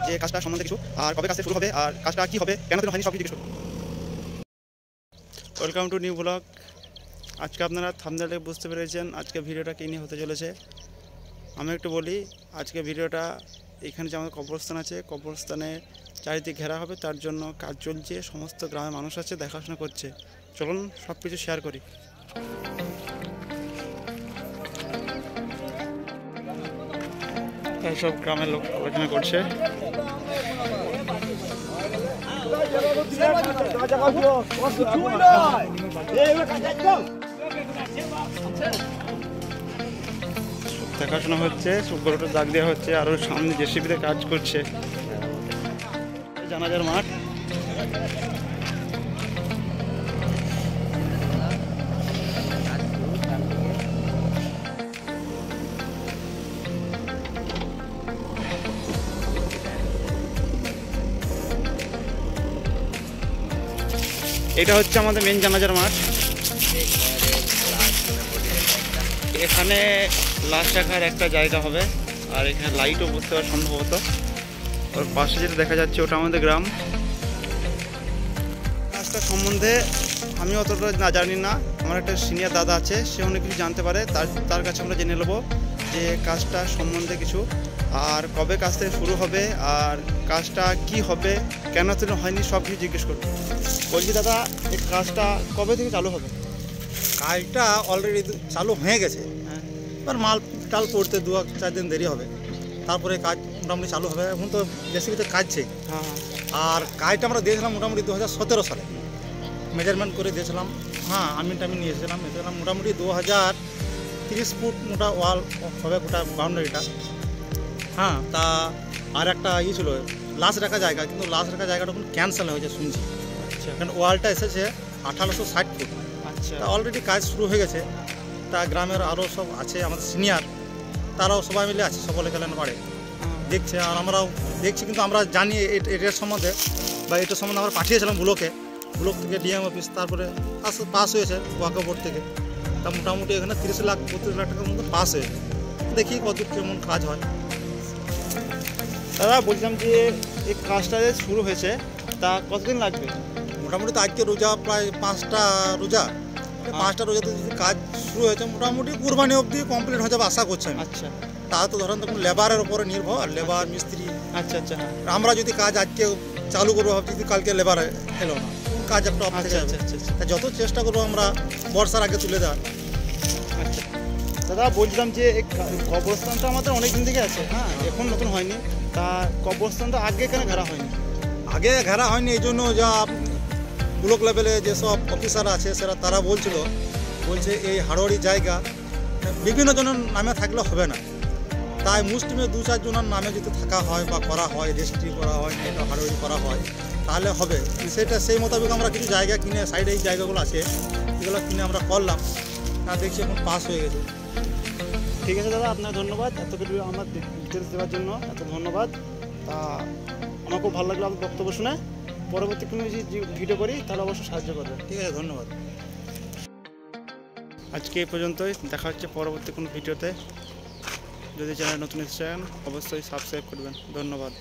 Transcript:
যে কাজটা সম্বন্ধে কিছু, আর কবে কাজটা শুরু হবে, আর কাজটা কি হবে, কেন হয়নি, সব কিছু জিজ্ঞেস করব। Welcome to new blog. আজকে আপনারা থাম্বনেলে বুঝতে পেরেছেন আজকে ভিডিওটা কী নিয়ে হতে চলেছে। আমি একটু বলি, আজকে ভিডিওটা এখানে যে আমাদের কবরস্থান আছে, কবরস্থানে চারিদিক ঘেরা হবে, তার জন্য কাজ চলছে, সমস্ত গ্রামের মানুষ আছে, দেখাশোনা করছে। চলুন সব কিছু শেয়ার করি। সব গ্রামের লোক আলোচনা করছে। দেখাশোনা হচ্ছে, গরুটা দাগ দেওয়া হচ্ছে, আর ওর সামনে জেসিবিতে কাজ করছে। জানাজার মাঠ, এটা হচ্ছে আমাদের মেন জানাজার মাঠ। এখানে লাশ রাখার একটা জায়গা হবে, আর এখানে লাইটও বসতে পারে সম্ভবত। ওর পাশে যেটা দেখা যাচ্ছে ওটা আমাদের গ্রাম। কাজটা সম্বন্ধে আমি অতটা না জানি না, আমার একটা সিনিয়র দাদা আছে, সে অনেক কিছু জানতে পারে, তার কাছে আমরা জেনে নেবো যে কাজটা সম্বন্ধে কিছু, আর কবে কাজ থেকে শুরু হবে, আর কাজটা কি হবে, কেন তো হয়নি, সব কিছু জিজ্ঞেস করবো। বলছি দাদা, এই কাজটা কবে থেকে চালু হবে? কাজটা অলরেডি চালু হয়ে গেছে, এবার মাল টাল পড়তে 2-4 দিন দেরি হবে, তারপরে কাজ মোটামুটি চালু হবে। এখন তো জেসিবিতে কাজছে। আর কাজটা আমরা দিয়েছিলাম মোটামুটি 2017 সালে, মেজারমেন্ট করে দিয়েছিলাম। আমি নিয়ে এসেছিলাম মোটামুটি 2030 ফুট মোটা ওয়াল হবে গোটা বাউন্ডারিটা। তা আর একটা ছিল লাশ রাখা জায়গা, কিন্তু লাশ রাখা জায়গাটা এখন ক্যান্সেল হয়েছে শুনছি। কারণ ওয়ালটা এসেছে 1860 ফুট। তা অলরেডি কাজ শুরু হয়ে গেছে। তা গ্রামের আরও সব আছে আমাদের সিনিয়র, তারাও সবাই মিলে আছে, সকলে গেলেন বাড়ে দেখছে, আর আমরাও দেখছি। কিন্তু আমরা জানি এটার সম্বন্ধে, বা এটার সম্বন্ধে আমরা পাঠিয়েছিলাম ব্লক থেকে ডিএম অফিস, তারপরে পাস হয়েছে ওয়াকা বোর্ড থেকে। তা মোটামুটি এখানে 30 লাখ 32 লাখ টাকার মধ্যে পাস হয়েছে। দেখি কত কেমন কাজ হয়। দাদা বলছিলাম যে এই কাজটা যে শুরু হয়েছে, তা কতদিন লাগবে? মোটামুটি তো আজকে রোজা প্রায় 5টা রোজা, 5টা রোজাতে যদি কাজ শুরু হয়েছে মোটামুটি কুরবানি অবধি কমপ্লিট হয়ে যাবে আশা করছি আমি। আচ্ছা, তা তো ধরেন তখন লেবারের উপরে নির্ভর, লেবার মিস্ত্রি। আচ্ছা। আমরা যদি কাজ আজকে চালু করবো ভাবছি, যদি কালকে লেবার এলো না, কাজ একটা অফ থেকে যাবে। তা যত চেষ্টা করবো আমরা বর্ষার আগে তুলে দেওয়ার। আচ্ছা দাদা, বলছিলাম যে এই কবরস্থানটা আমাদের অনেক দিন থেকে আছে, এখন নতুন হয়নি। তা কবরস্থানটা আগে কেন ঘেরা হয়নি? আগে ঘেরা হয়নি এই জন্য, যা ব্লক লেভেলে যেসব অফিসার আছে তারা বলছে এই হাড়োয়ারি জায়গা বিভিন্ন জনের নামে থাকলে হবে না, তাই মুসলিমে 2-4 জনের নামে যদি থাকা হয় বা করা হয়, রেজিস্ট্রি করা হয়, এটা হাড়োয়ারি করা হয়, তাহলে হবে। সেই মোতাবেক আমরা কিছু জায়গা কিনে, সাইডে এই জায়গাগুলো আছে এগুলো কিনে আমরা করলাম, আর দেখছি এখন পাস হয়ে গেছে। ঠিক আছে দাদা, আপনার ধন্যবাদ এত কিছু আমার ডিটেলস দেওয়ার জন্য, এত ধন্যবাদ। তা আমার খুব ভালো লাগলো আপনার বক্তব্য শুনে। পরবর্তী কোনো যদি ভিডিও করি তাহলে অবশ্যই সাহায্য করবেন। ঠিক আছে, ধন্যবাদ। আজকে এই পর্যন্তই, দেখা হচ্ছে পরবর্তী কোনো ভিডিওতে। যদি চ্যানেল নতুন এসেছেন অবশ্যই সাবস্ক্রাইব করবেন। ধন্যবাদ।